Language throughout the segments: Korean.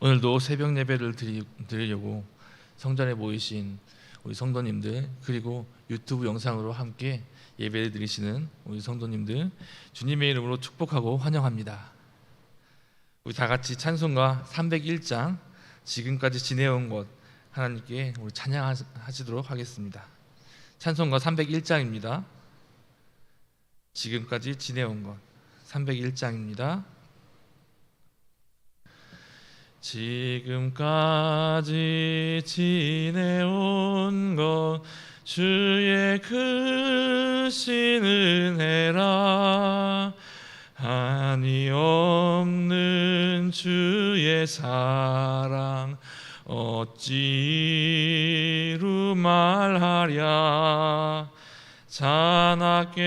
오늘도 새벽 예배를 드리려고 성전에 모이신 우리 성도님들, 그리고 유튜브 영상으로 함께 예배를 드리시는 우리 성도님들, 주님의 이름으로 축복하고 환영합니다. 우리 다 같이 찬송가 301장 지금까지 지내온 것 하나님께 우리 찬양하시도록 하겠습니다. 찬송가 301장입니다. 지금까지 지내온 것 301장입니다. 지금까지 지내온 것 주의 크신 은혜라. 한이 없는 주의 사랑 어찌 이루 말하랴. 자나깨나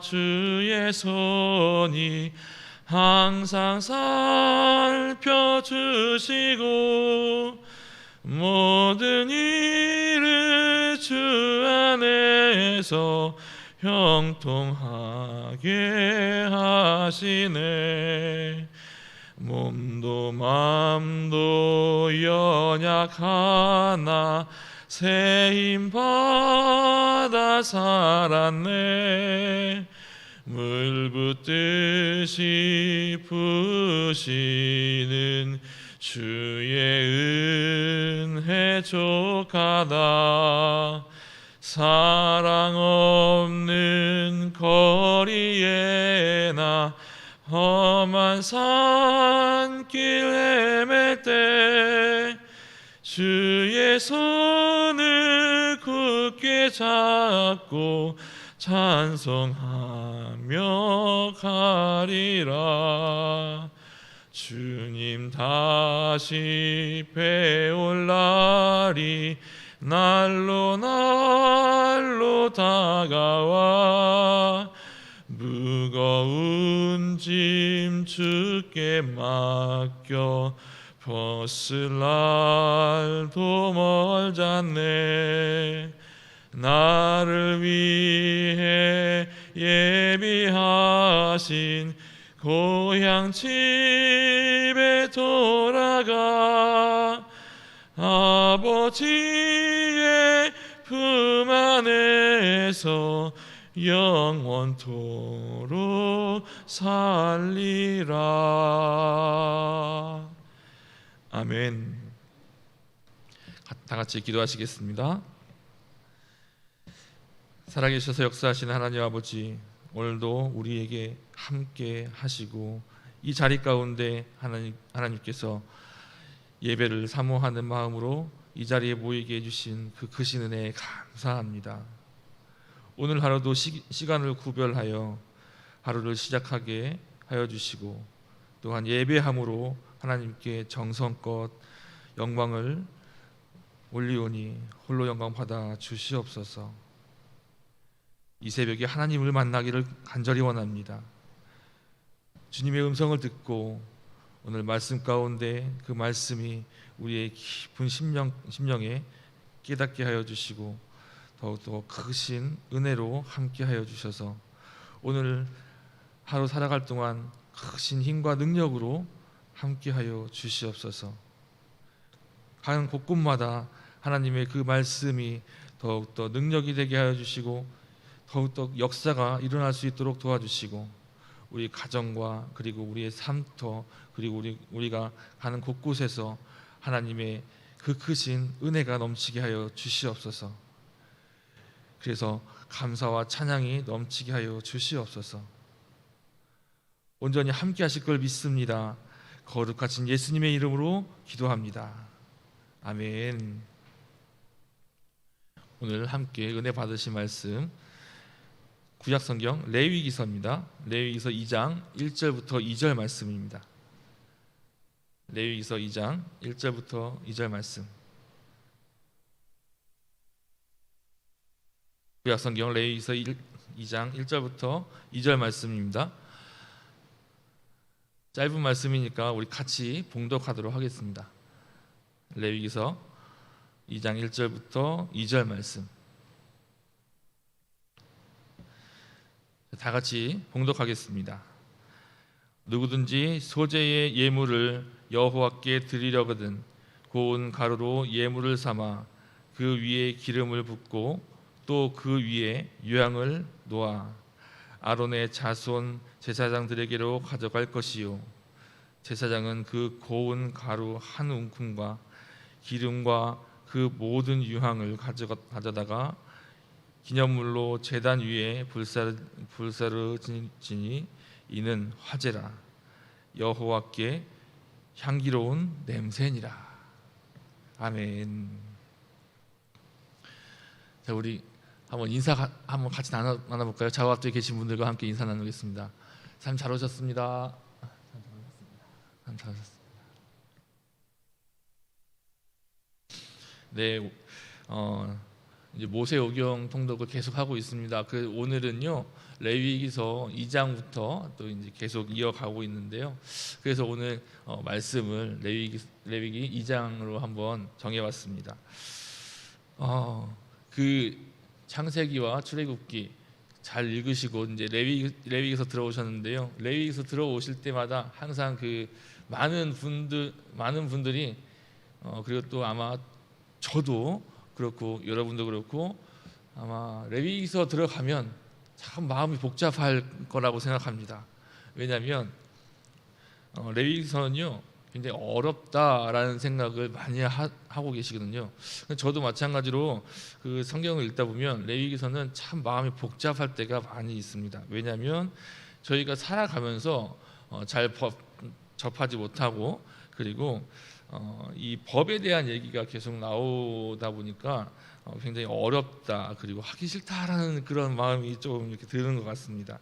주의 손이 항상 살펴주시고 모든 일을 주 안에서 형통하게 하시네. 몸도 맘도 연약하나 새 힘 받아 살았네. 물 붓듯이 부으시는 주의 은혜 족하다. 사랑 없는 거리에 나 험한 산길 헤맬 때 주의 손을 굳게 잡고 찬송하며 가리라. 주님 다시 배올 날이 날로 다가와 무거운 짐 주께 맡겨 벗을 날도 멀잖네. 나를 위해 예비하신 고향 집에 돌아가 아버지의 품 안에서 영원토록 살리라. 아멘. 다 같이 기도하시겠습니다. 살아계셔서 역사하시는 하나님 아버지, 오늘도 우리에게 함께 하시고 이 자리 가운데 하나님께서 예배를 사모하는 마음으로 이 자리에 모이게 해주신 그 크신 은혜에 감사합니다. 오늘 하루도 시간을 구별하여 하루를 시작하게 하여 주시고 또한 예배함으로 하나님께 정성껏 영광을 올리오니 홀로 영광 받아 주시옵소서. 이 새벽에 하나님을 만나기를 간절히 원합니다. 주님의 음성을 듣고 오늘 말씀 가운데 그 말씀이 우리의 깊은 심령에 깨닫게 하여 주시고 더욱더 크신 은혜로 함께 하여 주셔서 오늘 하루 살아갈 동안 크신 힘과 능력으로 함께 하여 주시옵소서. 가는 곳곳마다 하나님의 그 말씀이 더욱더 능력이 되게 하여 주시고 더욱더 역사가 일어날 수 있도록 도와주시고 우리 가정과 그리고 우리의 삶터 그리고 우리가 가는 곳곳에서 하나님의 그 크신 은혜가 넘치게 하여 주시옵소서. 그래서 감사와 찬양이 넘치게 하여 주시옵소서. 온전히 함께 하실 걸 믿습니다. 거룩하신 예수님의 이름으로 기도합니다. 아멘. 오늘 함께 은혜 받으신 말씀 구약성경 레위기서입니다. 레위기서 2장 1절부터 2절 말씀입니다. 레위기서 2장 1절부터 2절 말씀. 구약성경 레위기서 2장 1절부터 2절 말씀입니다. 짧은 말씀이니까 우리 같이 봉독하도록 하겠습니다. 레위기서 2장 1절부터 2절 말씀. 다 같이 봉독하겠습니다. 누구든지 소재의 예물을 여호와께 드리려거든 고운 가루로 예물을 삼아 그 위에 기름을 붓고 또 그 위에 유향을 놓아 아론의 자손 제사장들에게로 가져갈 것이요 제사장은 그 고운 가루 한 움큼과 기름과 그 모든 유향을 가져다가 기념물로 제단 위에 불사르지니 이는 화제라 여호와께 향기로운 냄새니라. 아멘. 자, 우리 한번 한번 같이 나눠볼까요? 저와 앞에 계신 분들과 함께 인사 나누겠습니다. 참 잘 오셨습니다. 참 잘 오셨습니다. 네, 이제 모세오경 통독을 계속 하고 있습니다. 오늘은요 레위기서 2장부터 또 이제 계속 이어가고 있는데요. 그래서 오늘 말씀을 레위기 2장으로 한번 정해봤습니다. 그 창세기와 출애굽기 잘 읽으시고 이제 레위기서 들어오셨는데요. 레위기서 들어오실 때마다 항상 그 많은 분들이 그리고 또 아마 저도 그렇고 여러분도 그렇고 아마 레위기서 들어가면 참 마음이 복잡할 거라고 생각합니다. 왜냐하면 레위기서는요 굉장히 어렵다라는 생각을 많이 하고 계시거든요. 저도 마찬가지로 그 성경을 읽다 보면 레위기서는 참 마음이 복잡할 때가 많이 있습니다. 왜냐하면 저희가 살아가면서 잘 접하지 못하고 그리고 이 법에 대한 얘기가 계속 나오다 보니까 굉장히 어렵다 그리고 하기 싫다라는 그런 마음이 좀 이렇게 드는 것 같습니다.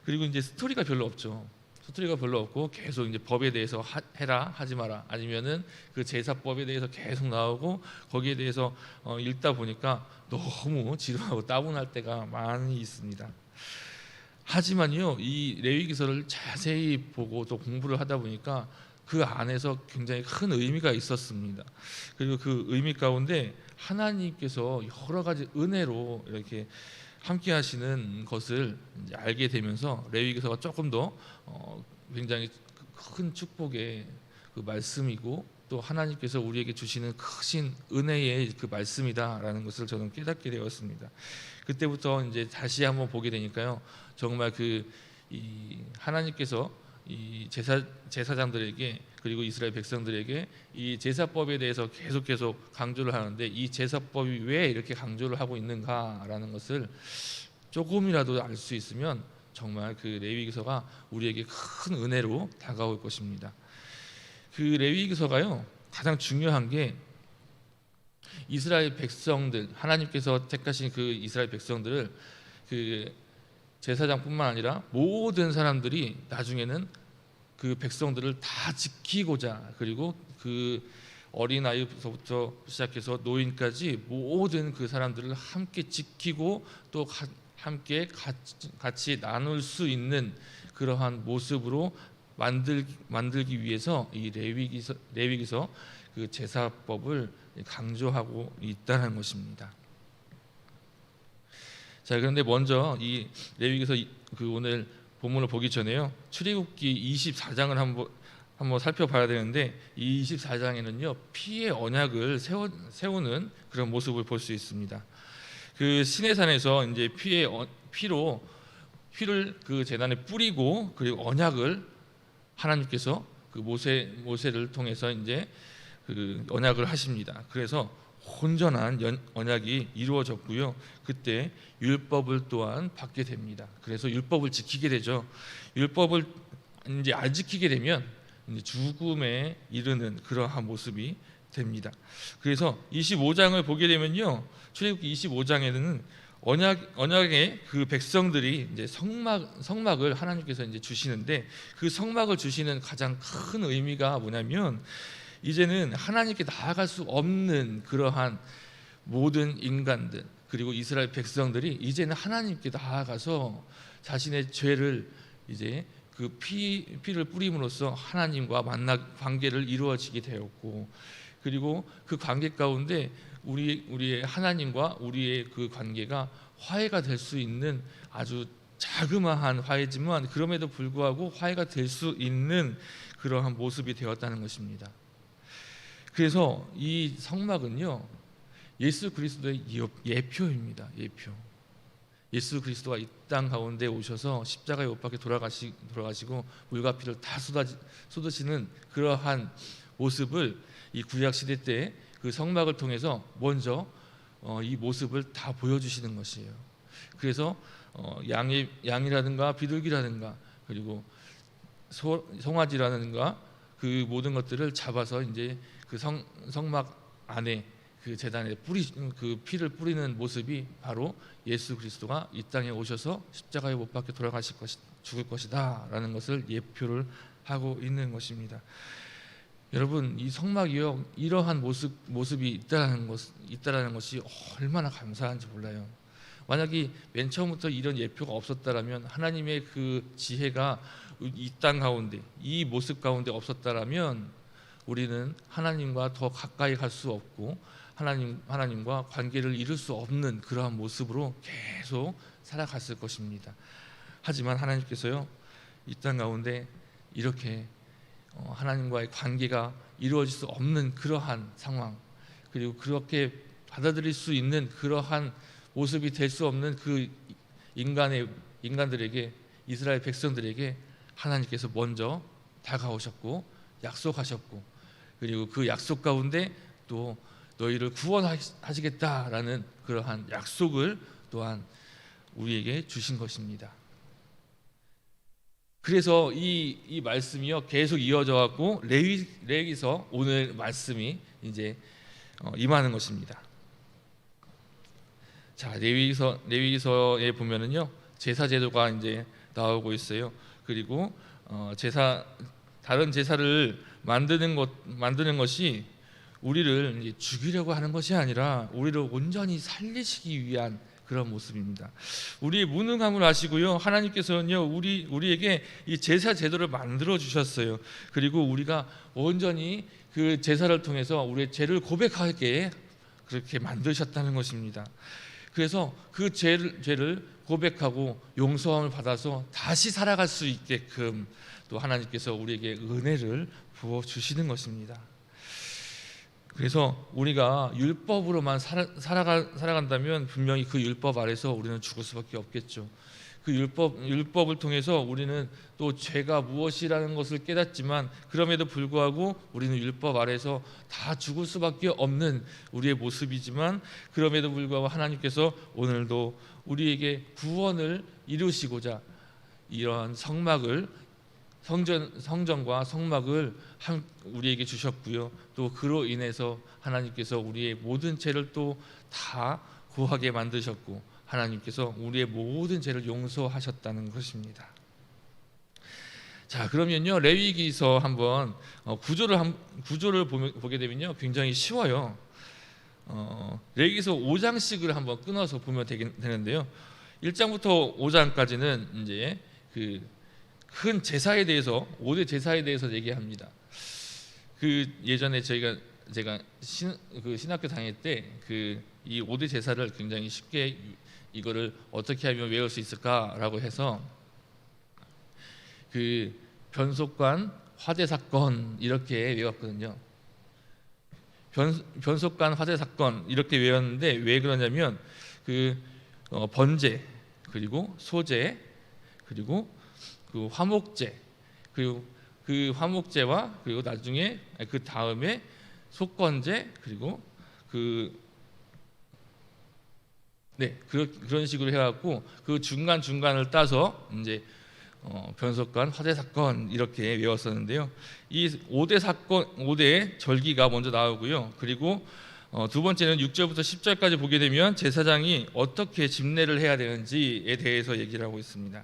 그리고 이제 스토리가 별로 없죠. 스토리가 별로 없고 계속 이제 법에 대해서 해라 하지 마라 아니면은 그 제사법에 대해서 계속 나오고 거기에 대해서 읽다 보니까 너무 지루하고 따분할 때가 많이 있습니다. 하지만요 이 레위기서를 자세히 보고 또 공부를 하다 보니까 그 안에서 굉장히 큰 의미가 있었습니다. 그리고 그 의미 가운데 하나님께서 여러 가지 은혜로 이렇게 함께 하시는 것을 이제 알게 되면서 레위기서가 조금 더 굉장히 큰 축복의 그 말씀이고 또 하나님께서 우리에게 주시는 크신 은혜의 그 말씀이다라는 것을 저는 깨닫게 되었습니다. 그때부터 이제 다시 한번 보게 되니까요 정말 이 하나님께서 이 제사장들에게 그리고 이스라엘 백성들에게 이 제사법에 대해서 계속 강조를 하는데 이 제사법이 왜 이렇게 강조를 하고 있는가라는 것을 조금이라도 알 수 있으면 정말 그 레위기서가 우리에게 큰 은혜로 다가올 것입니다. 그 레위기서가요 가장 중요한 게 이스라엘 백성들 하나님께서 택하신 그 이스라엘 백성들을 그 제사장뿐만 아니라 모든 사람들이 나중에는 그 백성들을 다 지키고자 그리고 그 어린아이부터 시작해서 노인까지 모든 그 사람들을 함께 지키고 또 함께 같이 나눌 수 있는 그러한 모습으로 만들기 위해서 이 레위기서 그 제사법을 강조하고 있다는 것입니다. 자, 그런데 먼저 이 레위기서 그 오늘 본문을 보기 전에요. 출애굽기 24장을 한번 살펴봐야 되는데 이 24장에는요. 피의 언약을 세우는 그런 모습을 볼 수 있습니다. 그 시내산에서 이제 피를 그 제단에 뿌리고 그리고 언약을 하나님께서 그 모세를 통해서 이제 그 언약을 하십니다. 그래서 온전한 언약이 이루어졌고요. 그때 율법을 또한 받게 됩니다. 그래서 율법을 지키게 되죠. 율법을 이제 안 지키게 되면 이제 죽음에 이르는 그러한 모습이 됩니다. 그래서 25장을 보게 되면요, 출애굽기 25장에는 언약의 그 백성들이 이제 성막을 하나님께서 이제 주시는데 그 성막을 주시는 가장 큰 의미가 뭐냐면 이제는 하나님께 나아갈 수 없는 그러한 모든 인간들 그리고 이스라엘 백성들이 이제는 하나님께 나아가서 자신의 죄를 이제 그 피를 뿌림으로써 하나님과 관계를 이루어지게 되었고 그리고 그 관계 가운데 우리의 하나님과 우리의 그 관계가 화해가 될 수 있는 아주 자그마한 화해지만 그럼에도 불구하고 화해가 될 수 있는 그러한 모습이 되었다는 것입니다. 그래서 이 성막은요, 예수 그리스도의 예표입니다. 예표. 예수 그리스도가 이 땅 가운데 오셔서 십자가에 못 박혀 돌아가시고 물과 피를 다 쏟으시는 그러한 모습을 이 구약 시대 때 그 성막을 통해서 먼저 이 모습을 다 보여주시는 것이에요. 그래서 양이라든가 비둘기라든가 그리고 송아지라든가 그 모든 것들을 잡아서 이제 그 성막 안에 그 제단에 그 피를 뿌리는 모습이 바로 예수 그리스도가 이 땅에 오셔서 십자가에 못 박혀 죽을 것이다라는 것을 예표를 하고 있는 것입니다. 여러분, 이 성막이요, 이러한 모습이 있다라는 것이 얼마나 감사한지 몰라요. 만약에 맨 처음부터 이런 예표가 없었다라면, 하나님의 그 지혜가 이 땅 가운데, 이 모습 가운데 없었다라면 우리는 하나님과 더 가까이 갈 수 없고 하나님과 관계를 이룰 수 없는 그러한 모습으로 계속 살아갔을 것입니다. 하지만 하나님께서요, 이 땅 가운데 이렇게 하나님과의 관계가 이루어질 수 없는 그러한 상황, 그리고 그렇게 받아들일 수 있는 그러한 모습이 될 수 없는 그 인간들에게, 이스라엘 백성들에게 하나님께서 먼저 다가오셨고 약속하셨고, 그리고 그 약속 가운데 또 너희를 구원하시겠다라는 그러한 약속을 또한 우리에게 주신 것입니다. 그래서 이 말씀이요 계속 이어져 갖고 레위기서 오늘 말씀이 이제 임하는 것입니다. 자, 레위기서에 보면은요 제사 제도가 이제 나오고 있어요. 그리고 다른 제사를 만드는 것이 우리를 이제 죽이려고 하는 것이 아니라 우리를 온전히 살리시기 위한 그런 모습입니다. 우리의 무능함을 아시고요, 하나님께서는요 우리에게 이 제사 제도를 만들어 주셨어요. 그리고 우리가 온전히 그 제사를 통해서 우리의 죄를 고백하게 그렇게 만드셨다는 것입니다. 그래서 그 죄를 고백하고 용서함을 받아서 다시 살아갈 수 있게끔 또 하나님께서 우리에게 은혜를 부어 주시는 것입니다. 그래서 우리가 율법으로만 살아간다면 분명히 그 율법 아래서 우리는 죽을 수밖에 없겠죠. 그 율법을 통해서 우리는 또 죄가 무엇이라는 것을 깨닫지만, 그럼에도 불구하고 우리는 율법 아래서 다 죽을 수밖에 없는 우리의 모습이지만, 그럼에도 불구하고 하나님께서 오늘도 우리에게 구원을 이루시고자 이러한 성전과 성막을 우리에게 주셨고요. 또 그로 인해서 하나님께서 우리의 모든 죄를 또 다 고하게 만드셨고, 하나님께서 우리의 모든 죄를 용서하셨다는 것입니다. 자, 그러면요 레위기서 한번 구조를 보게 되면요 굉장히 쉬워요. 레위기서 5장씩을 한번 끊어서 보면 되는데요. 1장부터 5장까지는 이제 그 큰 제사에 대해서 5대 제사에 대해서 얘기합니다. 그 예전에 제가 신학교 다닐 때 이 5대 제사를 굉장히 쉽게 이거를 어떻게 하면 외울 수 있을까라고 해서 그 변속관, 화재 사건 이렇게 외웠거든요. 변속관, 화재 사건 이렇게 외웠는데 왜 그러냐면 번제, 그리고 소제, 그리고 그 화목제, 그리고 그 화목제와 그리고 나중에 그 다음에 속건제, 그리고 그런 식으로 해갖고 그 중간을 따서 이제 변속관, 화재 사건 이렇게 외웠었는데요. 이 5대 절기가 먼저 나오고요. 그리고 두 번째는 6절부터 10절까지 보게 되면 제사장이 어떻게 집례를 해야 되는지에 대해서 얘기를 하고 있습니다.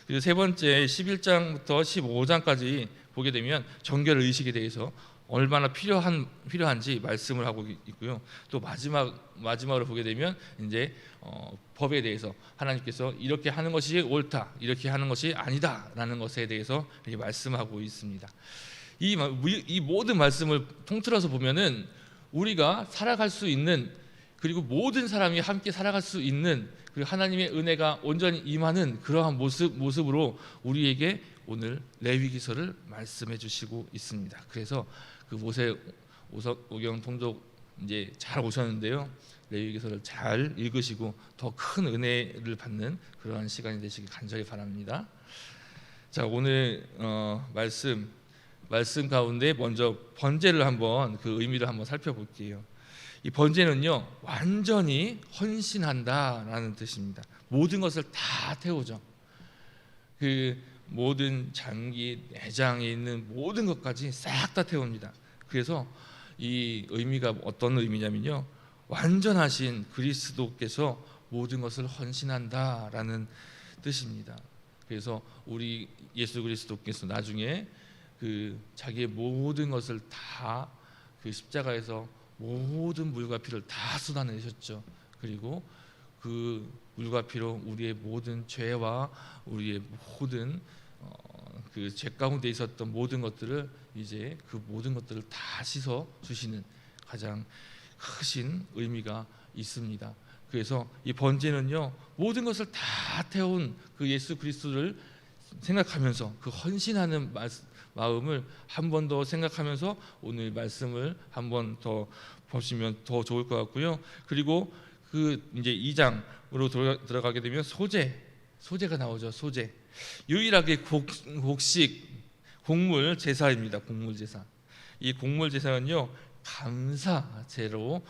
그리고 세 번째 11장부터 15장까지 보게 되면 정결 의식에 대해서 얼마나 필요한지 말씀을 하고 있고요. 또 마지막으로 보게 되면 이제 법에 대해서 하나님께서 이렇게 하는 것이 옳다, 이렇게 하는 것이 아니다라는 것에 대해서 이렇게 말씀하고 있습니다. 이 모든 말씀을 통틀어서 보면은 우리가 살아갈 수 있는 그리고 모든 사람이 함께 살아갈 수 있는 그 하나님의 은혜가 온전히 임하는 그러한 모습으로 우리에게 오늘 레위기서를 말씀해 주시고 있습니다. 그래서 그 오경 통독 이제 잘 오셨는데요. 레위기서를 잘 읽으시고 더 큰 은혜를 받는 그러한 시간이 되시길 간절히 바랍니다. 자, 오늘 말씀 가운데 먼저 번제를 한번 그 의미를 한번 살펴볼게요. 이 번제는요, 완전히 헌신한다라는 뜻입니다. 모든 것을 다 태우죠. 그 모든 장기, 내장에 있는 모든 것까지 싹 다 태웁니다. 그래서 이 의미가 어떤 의미냐면요, 완전하신 그리스도께서 모든 것을 헌신한다라는 뜻입니다. 그래서 우리 예수 그리스도께서 나중에 그 자기의 모든 것을 다 그 십자가에서 모든 물과 피를 다 쏟아내셨죠. 그리고 그 물과 피로 우리의 모든 죄와 우리의 모든 그 죄 가운데 있었던 모든 것들을 이제 그 모든 것들을 다 씻어 주시는 가장 크신 의미가 있습니다. 그래서 이 번제는요, 모든 것을 다 태운 그 예수 그리스도를 생각하면서 그 헌신하는 마음을 한 번 더 생각하면서 오늘 말씀을 한 번 더 보시면 더 좋을 것 같고요. 그리고 그 이제 2장으로 들어가게 되면 소제가 나오죠. 소제. 유일하게 곡식 곡물 제사입니다. 곡물 제사. 이 곡물 제사는요, 감사제로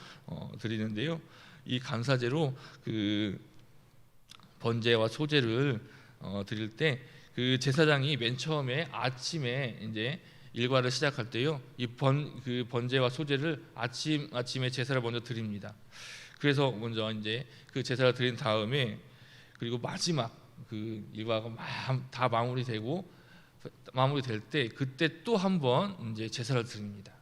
드리는데요. 이 감사제로 그 번제와 소제를 드릴 때 그 제사장이 맨 처음에 아침에 이제 일과를 시작할 때요, 그 번제와 소제를 아침에 제사를 먼저 드립니다. 그래서 먼저 이제 그 제사를 드린 다음에 그리고 마지막 그 일과가 다 마무리될 때 그때 또 한 번 이제 제사를 드립니다.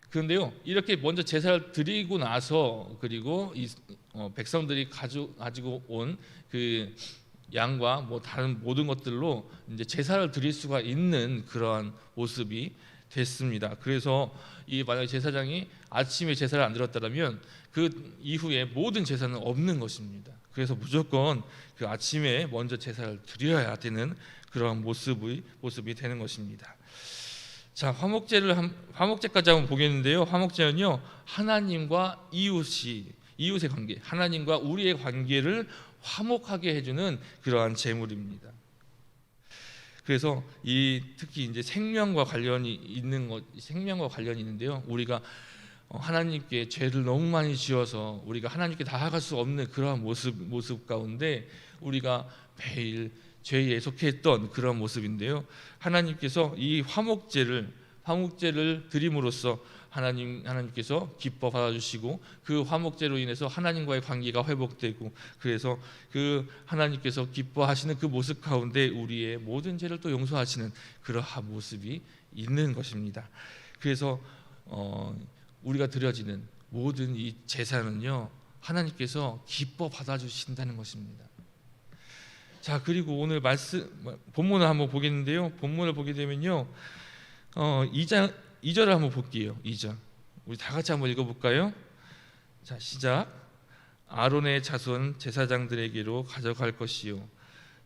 그런데요, 이렇게 먼저 제사를 드리고 나서 그리고 이 백성들이 가지고 온 그 양과 뭐 다른 모든 것들로 이제 제사를 드릴 수가 있는 그러한 모습이 됐습니다. 그래서 이 만약에 제사장이 아침에 제사를 안 드렸다면 그 이후에 모든 제사는 없는 것입니다. 그래서 무조건 그 아침에 먼저 제사를 드려야 되는 그러한 모습이 되는 것입니다. 자, 화목제까지 한번 보겠는데요. 화목제는요, 하나님과 이웃의 관계, 하나님과 우리의 관계를 화목하게 해주는 그러한 제물입니다. 그래서 특히 이제 생명과 관련이 있는데요. 우리가 하나님께 죄를 너무 많이 지어서 우리가 하나님께 다가갈 수 없는 그러한 모습 가운데 우리가 매일 죄에 속했던 그런 모습인데요. 하나님께서 이 화목제를 드림으로써 하나님께서 기뻐 받아주시고 그 화목제로 인해서 하나님과의 관계가 회복되고 그래서 그 하나님께서 기뻐하시는 그 모습 가운데 우리의 모든 죄를 또 용서하시는 그러한 모습이 있는 것입니다. 그래서 우리가 드려지는 모든 이 제사는요, 하나님께서 기뻐 받아주신다는 것입니다. 자, 그리고 오늘 본문을 한번 보겠는데요. 본문을 보게 되면요, 2절을 한번 볼게요. 2절 우리 다 같이 한번 읽어볼까요? 자, 시작. 아론의 자손 제사장들에게로 가져갈 것이요,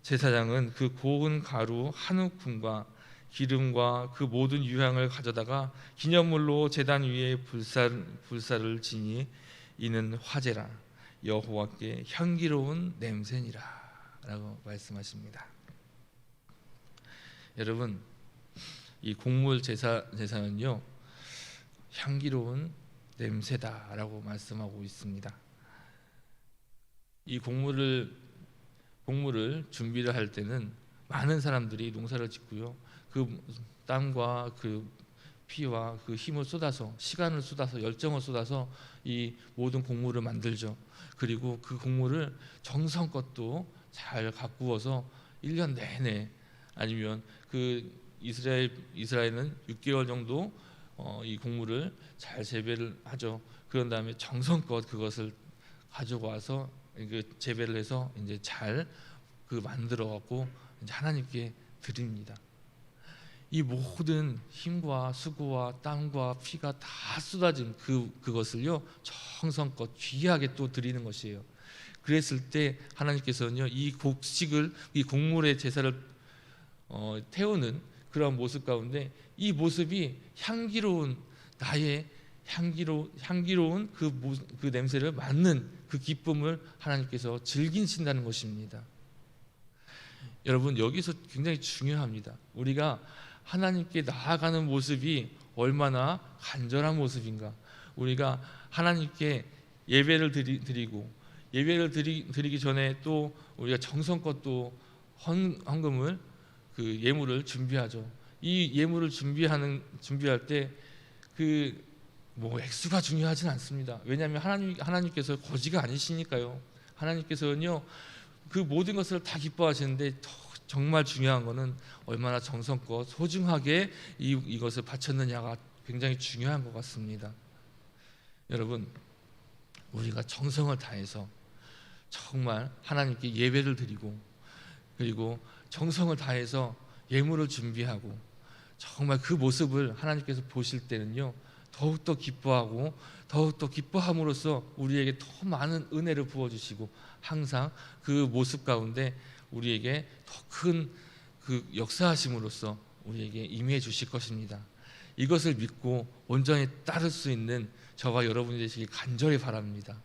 제사장은 그 고운 가루 한 움큼과 기름과 그 모든 유향을 가져다가 기념물로 제단 위에 불사를 지니 이는 화제라, 여호와께 향기로운 냄새니라 라고 말씀하십니다. 여러분, 이 곡물 제사는요, 향기로운 냄새다라고 말씀하고 있습니다. 이 곡물을 준비를 할 때는 많은 사람들이 농사를 짓고요, 그 땀과 그 피와 그 힘을 쏟아서, 시간을 쏟아서, 열정을 쏟아서 이 모든 곡물을 만들죠. 그리고 그 곡물을 정성껏 또 잘 가꾸어서 1년 내내, 아니면 그 이스라엘은 6개월 정도 이 곡물을 잘 재배를 하죠. 그런 다음에 정성껏 그것을 가지고 와서 재배를 해서 이제 잘 만들어 갖고 이제 하나님께 드립니다. 이 모든 힘과 수고와 땀과 피가 다 쏟아진 그것을요 정성껏 귀하게 또 드리는 것이에요. 그랬을 때 하나님께서는요 이 곡식을, 이 곡물의 제사를 태우는 그런 모습 가운데 이 모습이 향기로운, 나의 향기로운 그 냄새를 맡는 그 기쁨을 하나님께서 즐기신다는 것입니다. 여러분, 여기서 굉장히 중요합니다. 우리가 하나님께 나아가는 모습이 얼마나 간절한 모습인가. 우리가 하나님께 예배를 드리고, 예배를 드리기 전에 또 우리가 정성껏 또 헌금을, 그 예물을 준비하죠. 이 예물을 준비할 때 액수가 중요하진 않습니다. 왜냐하면 하나님께서 거지가 아니시니까요. 하나님께서는요 그 모든 것을 다 기뻐하시는데 정말 중요한 것은 얼마나 정성껏 소중하게 이것을 바쳤느냐가 굉장히 중요한 것 같습니다. 여러분, 우리가 정성을 다해서 정말 하나님께 예배를 드리고, 그리고 정성을 다해서 예물을 준비하고, 정말 그 모습을 하나님께서 보실 때는요 더욱더 기뻐하고, 더욱더 기뻐함으로써 우리에게 더 많은 은혜를 부어주시고, 항상 그 모습 가운데 우리에게 더 큰 그 역사하심으로써 우리에게 임해 주실 것입니다. 이것을 믿고 온전히 따를 수 있는 저와 여러분이 되시길 간절히 바랍니다.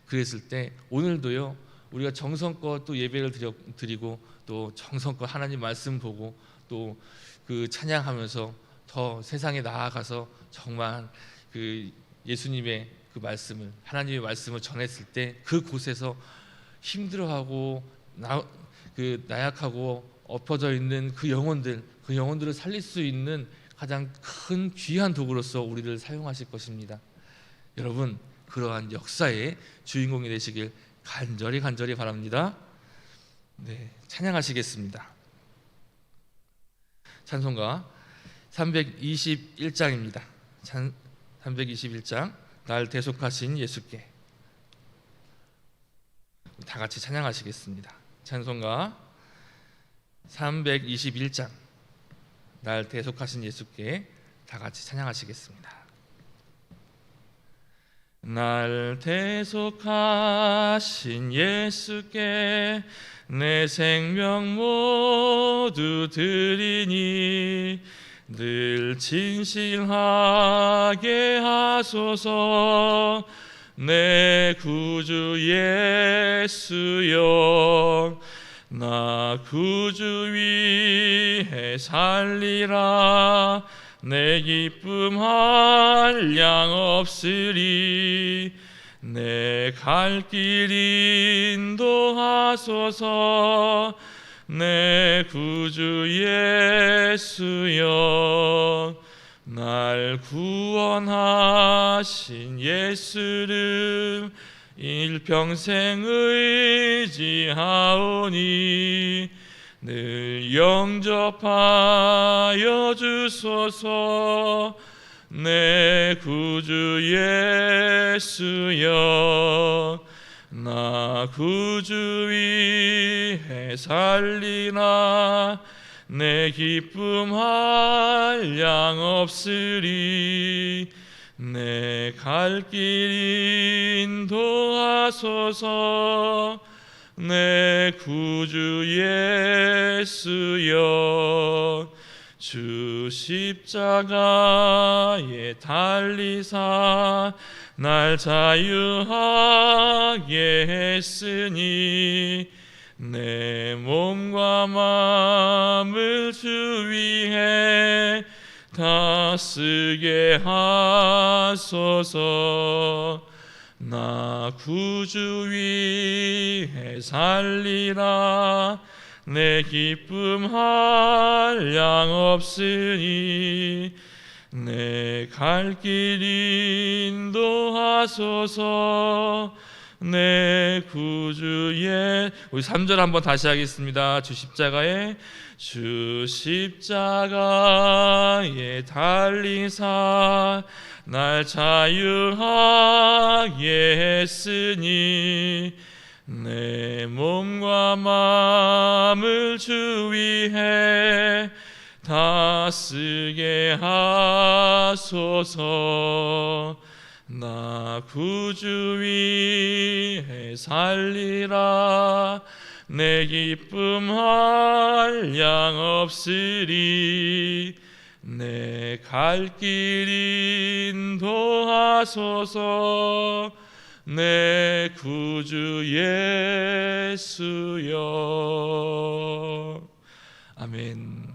그랬을 때 오늘도요 우리가 정성껏 또 예배를 드리고, 또 정성껏 하나님 말씀 보고, 또 그 찬양하면서 더 세상에 나아가서 정말 그 예수님의 그 말씀을, 하나님의 말씀을 전했을 때 그곳에서 힘들어하고 나약하고 엎어져 있는 그 영혼들을 살릴 수 있는 가장 큰 귀한 도구로서 우리를 사용하실 것입니다. 여러분, 그러한 역사의 주인공이 되시길 간절히 바랍니다. 네, 찬양하시겠습니다. 찬송가 321장입니다. 321장, 날 대속하신 예수께. 다 같이 찬양하시겠습니다. 찬송가 321장, 날 대속하신 예수께. 다 같이 찬양하시겠습니다. 날 대속하신 예수께 내 생명 모두 드리니 늘 진실하게 하소서. 내 구주 예수여, 나 구주 위에 살리라. 내 기쁨 한량 없으리. 내 갈 길 인도하소서. 내 구주 예수여, 날 구원하신 예수를 일평생 의지하오니 늘 영접하여 주소서. 내 구주 예수여, 나 구주 위에 살리라. 내 기쁨 한량 없으리. 내 갈 길 인도하소서. 내 구주 예수여, 주 십자가에 달리사 날 자유하게 했으니 내 몸과 마음을 주 위해 다 쓰게 하소서. 나 구주 위에 살리라. 내 기쁨 한량 없으니 내 갈 길 인도하소서. 내 구주의, 우리 3절 한번 다시 하겠습니다. 주 십자가에 달리사 날 자유하게 했으니 내 몸과 마음을 주 위해 다스게 하소서. 나 구주 위에 살리라. 내 기쁨 한량 없으리. 내 갈 길 인도하소서. 내 구주 예수여. 아멘.